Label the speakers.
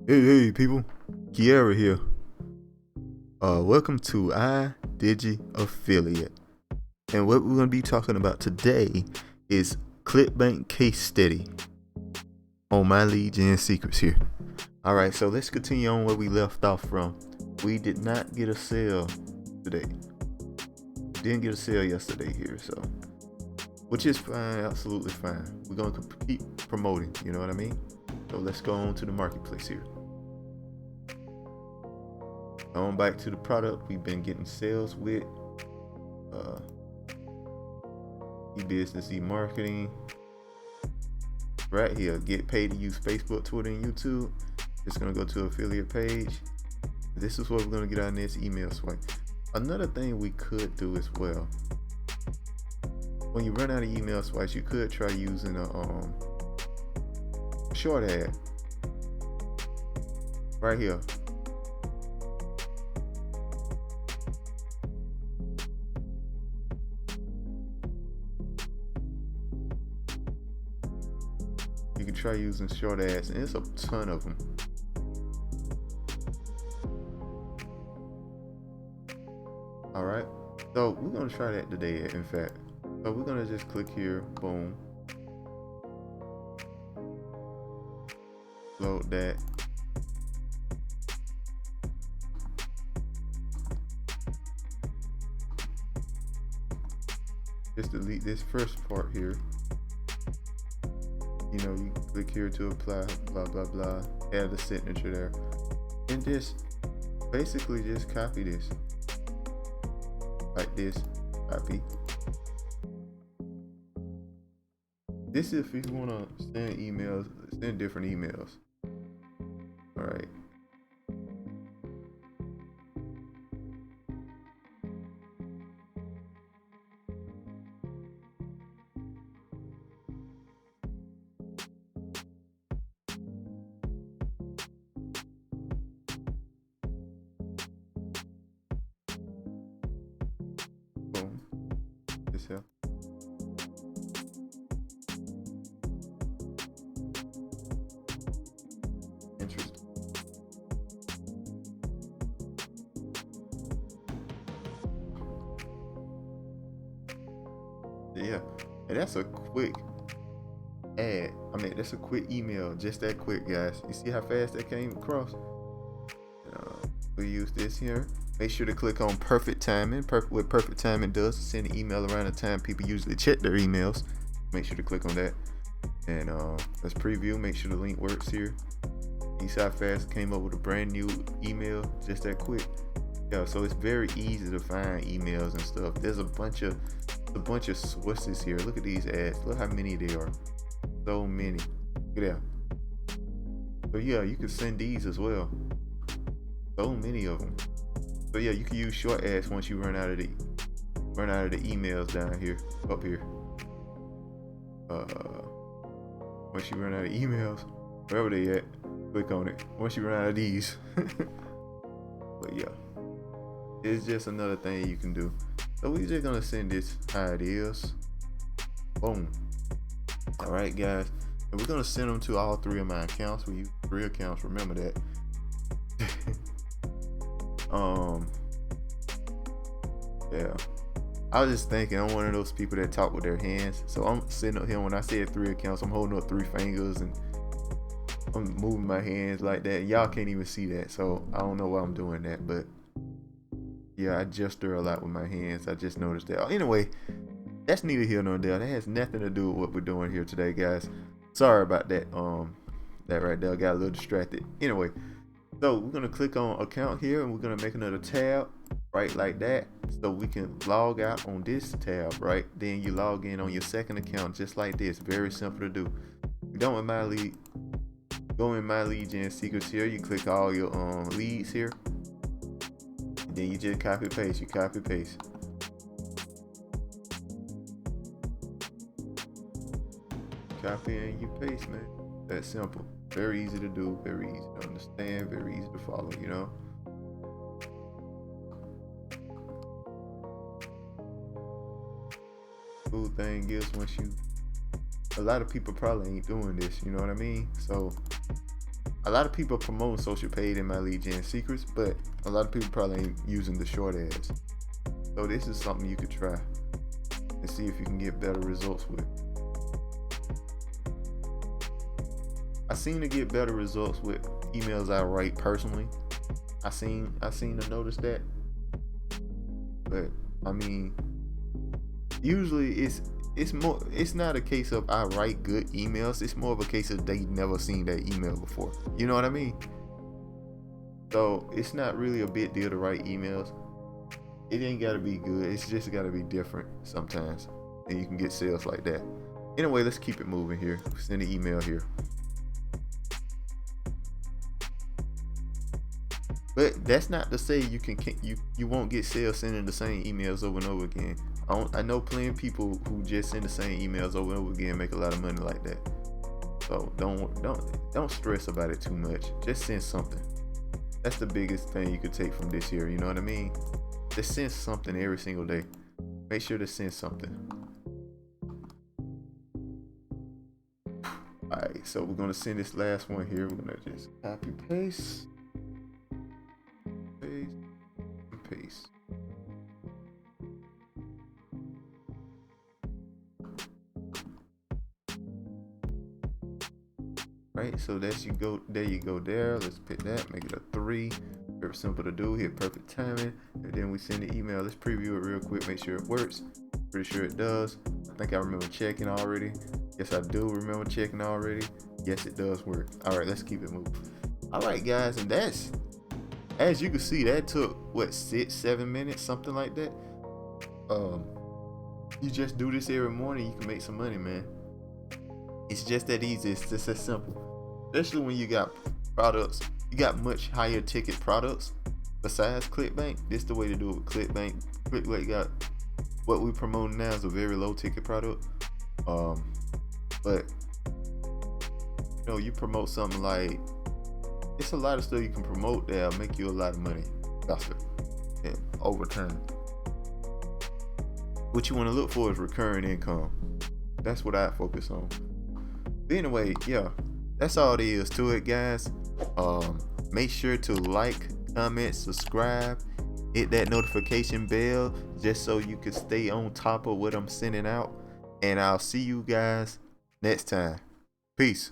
Speaker 1: Hey people, Kiara here. Welcome to iDigi Affiliate. And what we're gonna be talking about today is Clickbank case study on my lead gen secrets here. Alright, so let's continue on where we left off from. We did not get a sale today. Didn't get a sale yesterday here, so which is fine, absolutely fine. We're gonna keep promoting, you know what I mean? So let's go on to the marketplace here. On back to the product we've been getting sales with e-business, e-marketing. Right here, get paid to use Facebook, Twitter, and YouTube. It's gonna go to affiliate page. This is what we're gonna get on this email swipe. Another thing we could do as well, when you run out of email swipes, you could try using a short ad right here. You can try using short ads, and it's a ton of them. All right, so we're gonna try that today. In fact, so we're gonna just click here, boom, load that. Just delete this first part here. You know, you click here to apply, blah blah blah, add the signature there, and just basically just copy this like this. Copy. This is if you want to send emails, send different emails. All right. Boom. This here. Interesting. Yeah, and that's a quick ad. I mean, that's a quick email, just that quick, guys. You see how fast that came across? We use this here. Make sure to click on perfect timing. What perfect timing does is send an email around the time people usually check their emails. Make sure to click on that. And let's preview. Make sure the link works here. You see how fast it came up with a brand new email, just that quick. Yeah, so it's very easy to find emails and stuff. There's a bunch of sources here. Look at these ads. Look how many there are. So many. Look at that. So yeah, you can send these as well. So many of them. So yeah, you can use short ads once you run out of the emails down here, up here. Once you run out of emails, wherever they at, click on it. Once you run out of these. But yeah, it's just another thing you can do. So we're just gonna send this how it is. Boom. All right, guys, and we're gonna send them to all three of my accounts. We use 3 accounts. Remember that. Yeah, I was just thinking I'm one of those people that talk with their hands, so I'm sitting up here. When I said 3 accounts, I'm holding up 3 fingers and I'm moving my hands like that. Y'all can't even see that, so I don't know why I'm doing that, but yeah, I gesture a lot with my hands. I just noticed that. Anyway, that's neither here nor there. That has nothing to do with what we're doing here today, guys. Sorry about that. That right there, got a little distracted. Anyway, so we're gonna click on account here, and we're gonna make another tab, right, like that, so we can log out on this tab, right? Then you log in on your second account, just like this. Very simple to do. You don't in my lead, go in my lead gen secrets here. You click all your leads here, and then you just copy paste. You copy paste. Copy and you paste, man. That's simple. Very easy to do, very easy to understand, very easy to follow, you know. Cool thing is, once you, a lot of people probably ain't doing this, you know what I mean? So A lot of people are promoting social paid in My Lead Gen Secrets, but a lot of people probably ain't using the short ads. So this is something you could try and see if you can get better results with. I seem to get better results with emails I write personally. I seem to notice that. But I mean, usually it's not a case of I write good emails. It's more of a case of they never seen that email before. You know what I mean? So it's not really a big deal to write emails. It ain't gotta be good. It's just gotta be different sometimes, and you can get sales like that. Anyway, let's keep it moving here. Send an email here. But that's not to say you won't get sales sending the same emails over and over again. I know plenty of people who just send the same emails over and over again make a lot of money like that. So don't stress about it too much. Just send something. That's the biggest thing you could take from this here. You know what I mean? Just send something every single day. Make sure to send something. Alright, so we're gonna send this last one here. We're gonna just copy paste. Paste. Right, so that's you go there. Let's pick that, make it a 3. Very simple to do. Hit perfect timing, and then we send the email. Let's preview it real quick, make sure it works. Pretty sure it does. I think I remember checking already. Yes, I do remember checking already. Yes, it does work. All right, let's keep it moving. All right, guys, and that's, as you can see, that took what, 6-7 minutes, something like that. You just do this every morning, you can make some money, man. It's just that easy. It's just that simple. Especially when you got products, you got much higher ticket products besides Clickbank. This is the way to do it with Clickbank. Clickbank got what we promoting now is a very low ticket product. But you know, you promote something like, it's a lot of stuff you can promote that'll make you a lot of money faster and over time. What you want to look for is recurring income. That's what I focus on. But anyway, yeah, that's all there is to it, guys. Make sure to like, comment, subscribe, hit that notification bell just so you can stay on top of what I'm sending out. And I'll see you guys next time. Peace.